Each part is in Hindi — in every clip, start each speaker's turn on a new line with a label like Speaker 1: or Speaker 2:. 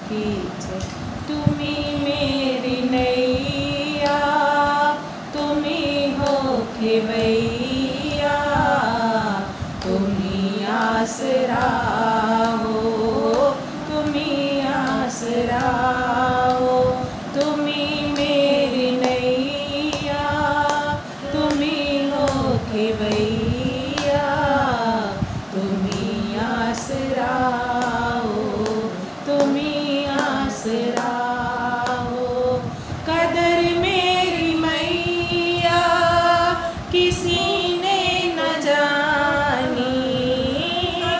Speaker 1: कीजिए। तुम्ही मेरी नैया, तुम्ही हो खेवैया, तुम्ही आसरा हो, तुम्ही आसरा हो। तुम्ही मेरी नैया, तुम्ही हो खेवैया, तुम्ही आसरा हो, तुम्ही आसरा हो। कदर मेरी मैया किसी ने न जानी,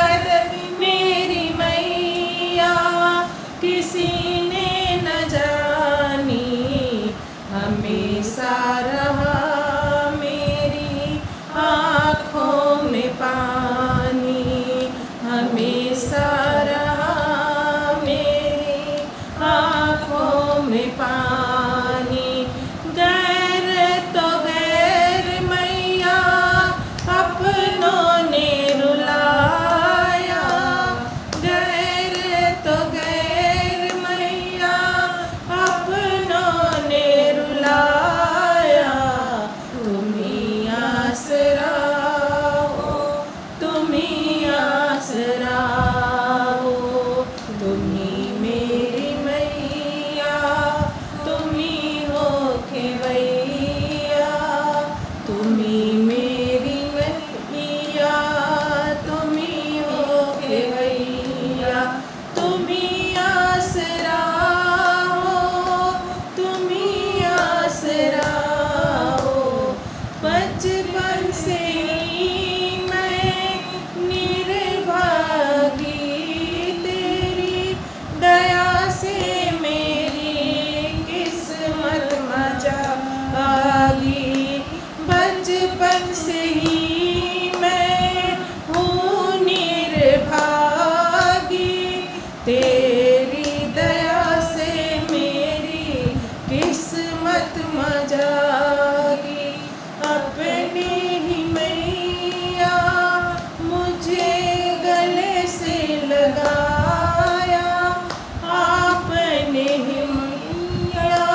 Speaker 1: कदर मेरी मैया किसी ने न जानी। हमेशा रहा मेरी आँखों में पानी, हमेशा रहा मेरी आँखों में पानी। गैर तो गैर मैया अपनों ने रुलाया, गैर तो गैर मैया अपनों ने रुलाया। तुम्ही आसरा हो, तुम्ही आसरा हो। तुम्ही मेरी मैया, तुम्ही हो खेवैया, तुम्ही मेरी मैया, तुम्ही हो खेवैया। तुम्ही आसरा हो, तुम्ही आसरा हो। बचपन से ही मैं निर्भागी, तेरी दया से मेरी किस्मत मजागी। बचपन से ही मैं हूँ निर्भागी, तेरी दया से मेरी किस्मत मजागी। अपने ही मैया मुझे गले से लगाया, आपने ही मैया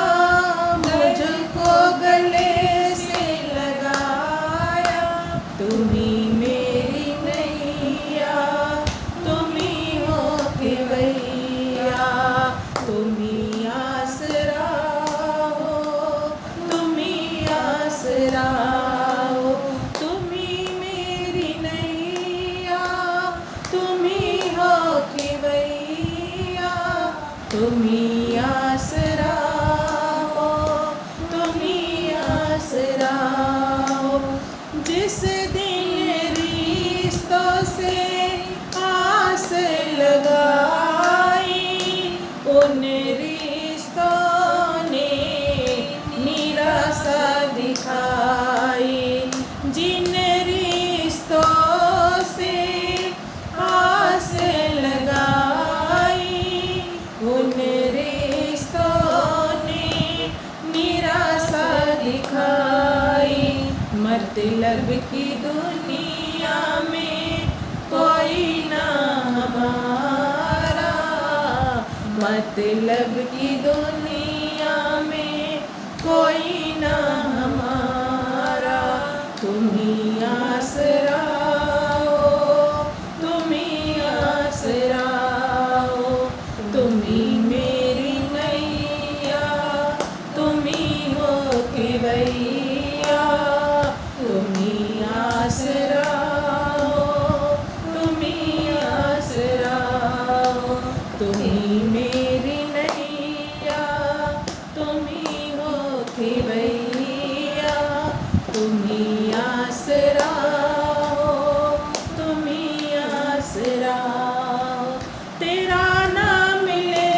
Speaker 1: मुझको गले से लगाया। तुम्ही मेरी नैया, तुम्ही हो खेवैया, तुम्ही आसरा हो, तुम्ही आसरा हो। तुम्ही मेरी नैया, तुम्ही हो खेवैया, तुम्ही आसरा हो, तुम्ही आसरा हो। जिस दिन रिश्तों से आस लगाई, उन रिश्तों ने निराशा दिखाई। जिन रिश्तों से आस लगाई, उन रिश्तों ने निराशा दिखाई। मतलब की दुनिया में कोई ना हमारा, मतलब की दुनिया में कोई ना हमारा। तुम्ही आसरा हो, तुम्ही आसरा हो। तुम्ही मेरी नैया, तुम्ही हो खेवैया, तुम्ही आसरा हो, तुम्ही आसरा हो। तुम्ही मेरी नैया, तुम्ही हो खेवैया, तुम्ही आसरा हो, तुम्ही आसरा हो। तेरा नाम ले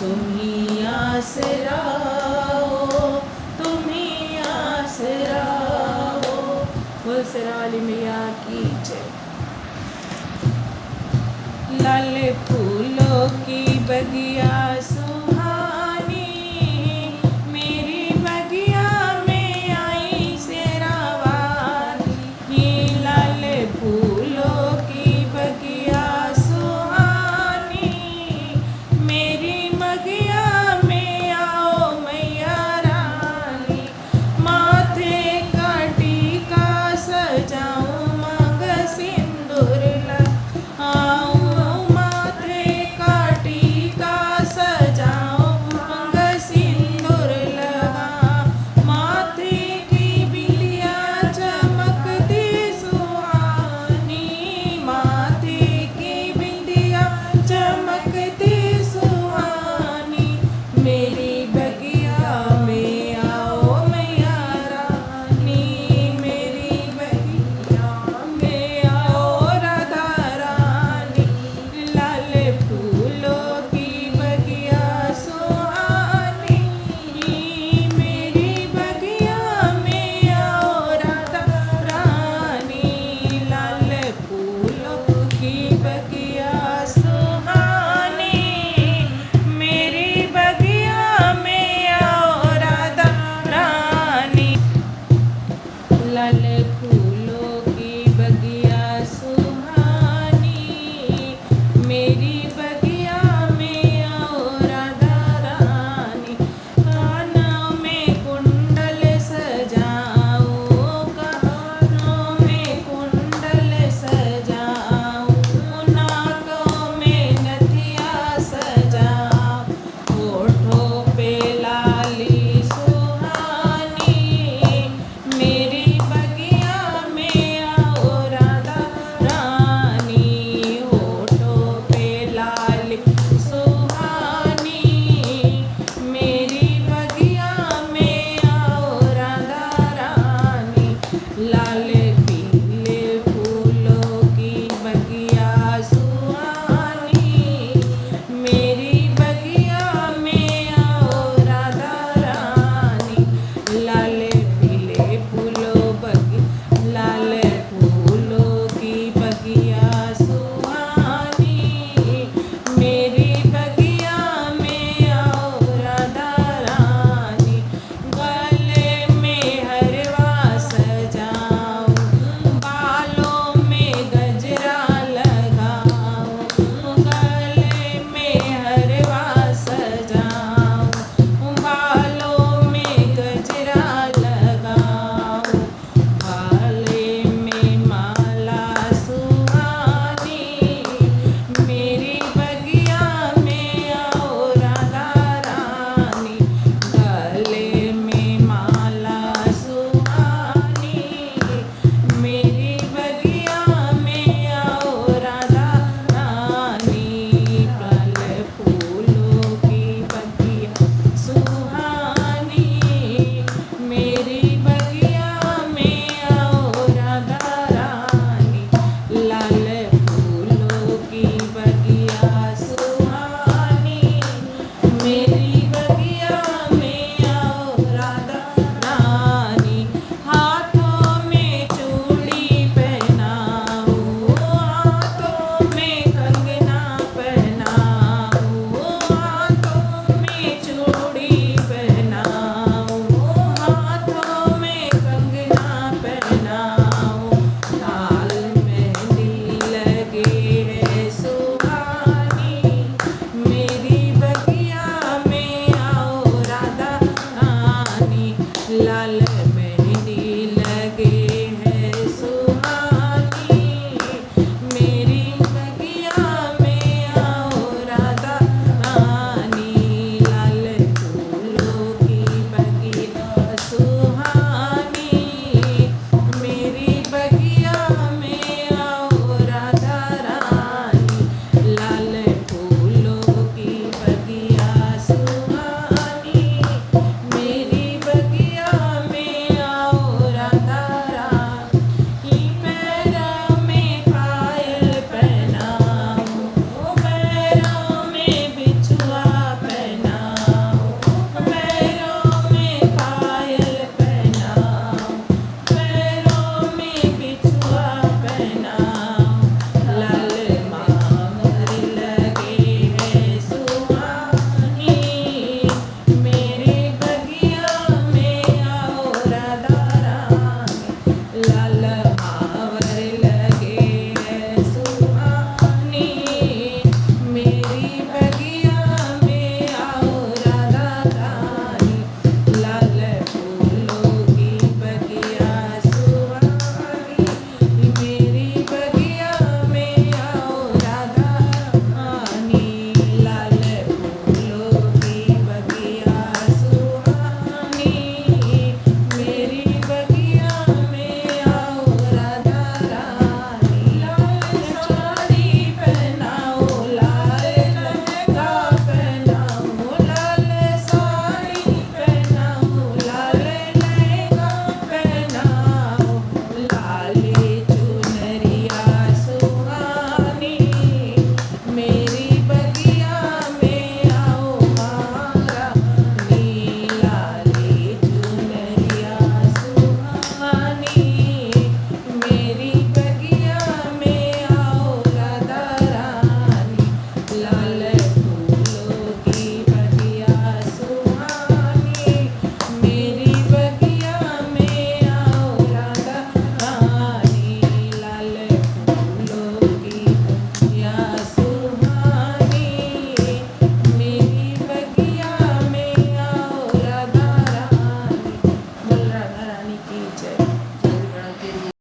Speaker 1: तुम ही आसरा हो, तुम ही आसरा हो। बोल शेरा वाली मैया की जय। लाल फूलों की बगिया सुहा